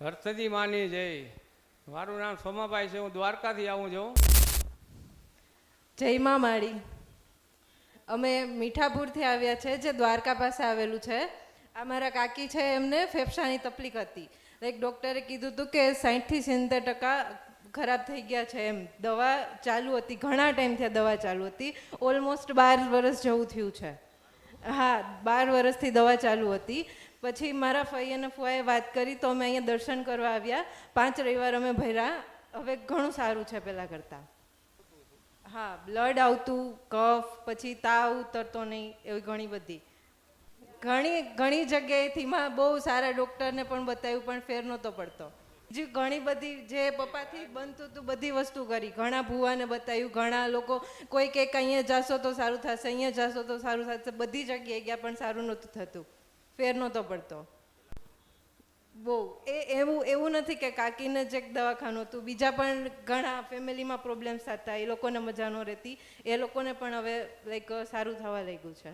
હર્ષદી માની જય. મારું નામ સોમાભાઈ છે, હું દ્વારકાથી આવું છું. જય મા માળી. અમે મીઠાપુરથી આવ્યા છે, જે દ્વારકા પાસે આવેલું છે. આ મારા કાકી છે, એમને ફેફસાની તકલીફ હતી. એક ડૉક્ટરે કીધું હતું કે 60 થી 70% ખરાબ થઈ ગયા છે એમ. દવા ચાલુ હતી, ઘણા ટાઈમથી આ દવા ચાલુ હતી. ઓલમોસ્ટ 12 વર્ષ જેવું થયું છે. હા, 12 વર્ષથી દવા ચાલુ હતી. પછી મારા ફઈ અને ફુઆએ વાત કરી તો અમે અહીંયા દર્શન કરવા આવ્યા. 5 રવિવાર અમે ભર્યા. હવે ઘણું સારું છે પહેલાં કરતાં. હા, બ્લડ આવતું, કફ, પછી તાવ ઉતરતો નહીં, એવી ઘણી બધી ઘણી જગ્યાએથી માં બહુ સારા ડૉક્ટરને પણ બતાવ્યું પણ ફેર નહોતો પડતો. જે ઘણી બધી જે પપ્પાથી બનતું હતું બધી વસ્તુ કરી. ઘણા ભૂવાને બતાવ્યું, ઘણા લોકો કોઈ કે અહીંયા જાશો તો સારું થશે, અહીંયા જાશો તો સારું થશે. બધી જગ્યાએ ગયા પણ સારું નહોતું થતું, ફેર નહોતો પડતો. બહુ એવું નથી કે કાકીને જ એક દવાખાનું હતું, બીજા પણ ઘણા ફેમિલીમાં પ્રોબ્લેમ્સ હતા. એ લોકોને મજા ન રહેતી, એ લોકોને પણ હવે લાઈક સારું થવા લાગ્યું છે.